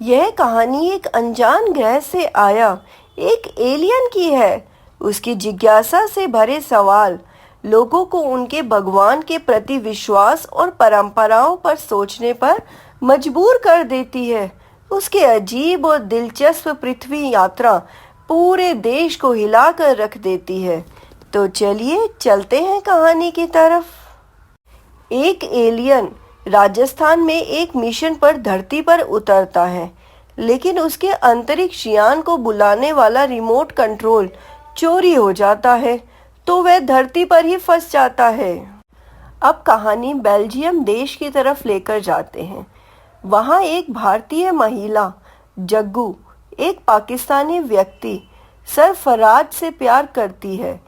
यह कहानी एक अनजान ग्रह से आया एक एलियन की है। उसकी जिज्ञासा से भरे सवाल लोगों को उनके भगवान के प्रति विश्वास और परंपराओं पर सोचने पर मजबूर कर देती है। उसके अजीब और दिलचस्प पृथ्वी यात्रा पूरे देश को हिलाकर रख देती है। तो चलिए चलते हैं कहानी की तरफ। एक एलियन राजस्थान में एक मिशन पर धरती पर उतरता है, लेकिन उसके अंतरिक्ष यान को बुलाने वाला रिमोट कंट्रोल चोरी हो जाता है, तो वह धरती पर ही फंस जाता है। अब कहानी बेल्जियम देश की तरफ लेकर जाते हैं। वहाँ एक भारतीय महिला जग्गू एक पाकिस्तानी व्यक्ति सरफराज से प्यार करती है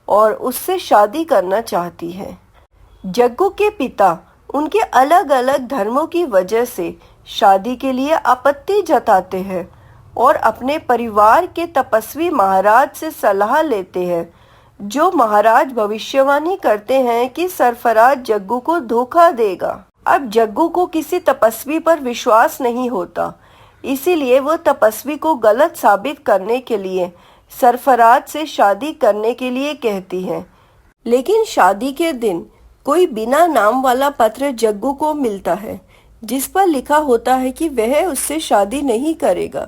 और उससे शादी करना चाहती है। जग्गू के पिता उनके अलग अलग धर्मों की वजह से शादी के लिए आपत्ति जताते हैं और अपने परिवार के तपस्वी महाराज से सलाह लेते हैं, जो महाराज भविष्यवाणी करते हैं कि सरफराज जग्गू को धोखा देगा। अब जग्गू को किसी तपस्वी पर विश्वास नहीं होता, इसीलिए वो तपस्वी को गलत साबित करने के लिए सरफराज से शादी करने के लिए कहती है। लेकिन शादी के दिन कोई बिना नाम वाला पत्र जग्गू को मिलता है, जिस पर लिखा होता है कि वह उससे शादी नहीं करेगा।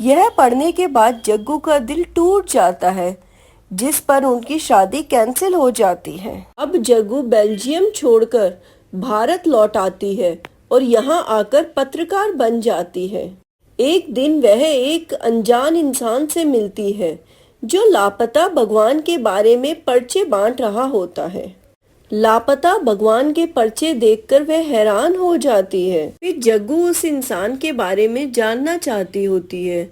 यह पढ़ने के बाद जग्गू का दिल टूट जाता है, जिस पर उनकी शादी कैंसिल हो जाती है। अब जग्गू बेल्जियम छोड़कर भारत लौट आती है और यहाँ आकर पत्रकार बन जाती है। एक दिन वह एक अनजान इंसान से मिलती है, जो लापता भगवान के बारे में पर्चे बांट रहा होता है। लापता भगवान के पर्चे देखकर वह हैरान हो जाती है। फिर जग्गू उस इंसान के बारे में जानना चाहती होती है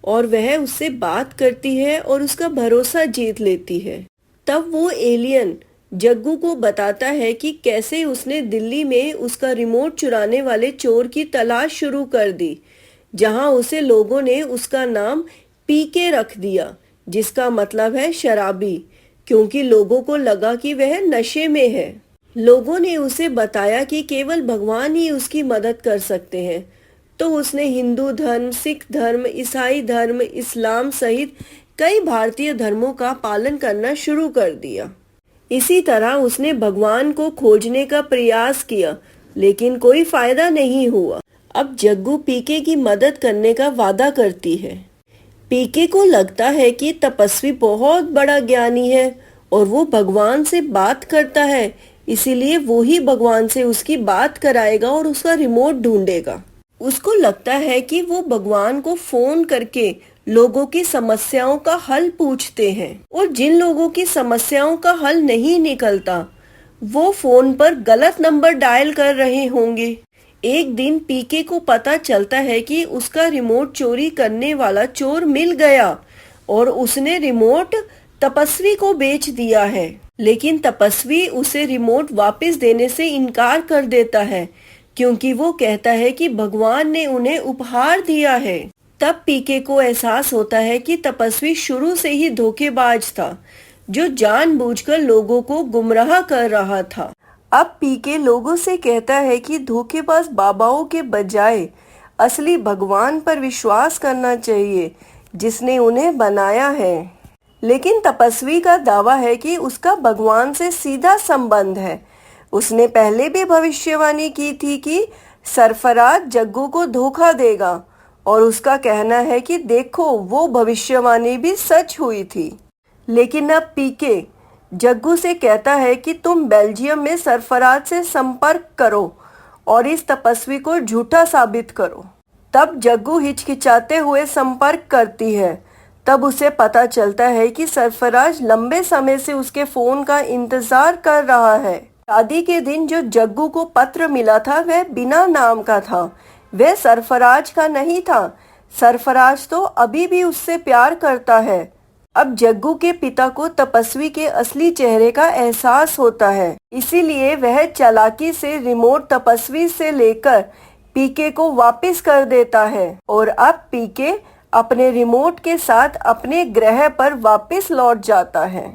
और वह उससे बात करती है और उसका भरोसा जीत लेती है। तब वो एलियन जग्गू को बताता है कि कैसे उसने दिल्ली में उसका रिमोट चुराने वाले चोर की तलाश शुरू कर दी, जहां उसे लोगों ने उसका नाम पीके रख दिया, जिसका मतलब है शराबी, क्योंकि लोगों को लगा कि वह नशे में है। लोगों ने उसे बताया कि केवल भगवान ही उसकी मदद कर सकते हैं, तो उसने हिंदू धर्म, सिख धर्म, ईसाई धर्म, इस्लाम सहित कई भारतीय धर्मों का पालन करना शुरू कर दिया। इसी तरह उसने भगवान को खोजने का प्रयास किया, लेकिन कोई फायदा नहीं हुआ। अब जग्गू पीके की मदद करने का वादा करती है। पीके को लगता है कि तपस्वी बहुत बड़ा ज्ञानी है और वो भगवान से बात करता है, इसीलिए वो ही भगवान से उसकी बात कराएगा और उसका रिमोट ढूंढेगा। उसको लगता है कि वो भगवान को फोन करके लोगों की समस्याओं का हल पूछते हैं, और जिन लोगों की समस्याओं का हल नहीं निकलता वो फोन पर गलत नंबर डायल कर रहे होंगे। एक दिन पीके को पता चलता है कि उसका रिमोट चोरी करने वाला चोर मिल गया और उसने रिमोट तपस्वी को बेच दिया है। लेकिन तपस्वी उसे रिमोट वापस देने से इनकार कर देता है, क्योंकि वो कहता है कि भगवान ने उन्हें उपहार दिया है। तब पीके को एहसास होता है कि तपस्वी शुरू से ही धोखेबाज था, जो जानबूझकर लोगों को गुमराह कर रहा था। अब पीके लोगों से कहता है कि धोखेबाज बाबाओं के बजाय असली भगवान पर विश्वास करना चाहिए, जिसने उन्हें बनाया है। लेकिन तपस्वी का दावा है कि उसका भगवान से सीधा संबंध है। उसने पहले भी भविष्यवाणी की थी कि सरफराज जग्गू को धोखा देगा, और उसका कहना है कि देखो, वो भविष्यवाणी भी सच हुई थी। लेकिन अब पीके जग्गू से कहता है कि तुम बेल्जियम में सरफराज से संपर्क करो और इस तपस्वी को झूठा साबित करो। तब जग्गू हिचकिचाते हुए संपर्क करती है। तब उसे पता चलता है कि सरफराज लंबे समय से उसके फोन का इंतजार कर रहा है। शादी के दिन जो जग्गू को पत्र मिला था वह बिना नाम का था, वह सरफराज का नहीं था। सरफराज तो अभी भी उससे प्यार करता है। अब जग्गू के पिता को तपस्वी के असली चेहरे का एहसास होता है, इसीलिए वह चालाकी से रिमोट तपस्वी से लेकर पीके को वापस कर देता है, और अब पीके अपने रिमोट के साथ अपने ग्रह पर वापस लौट जाता है।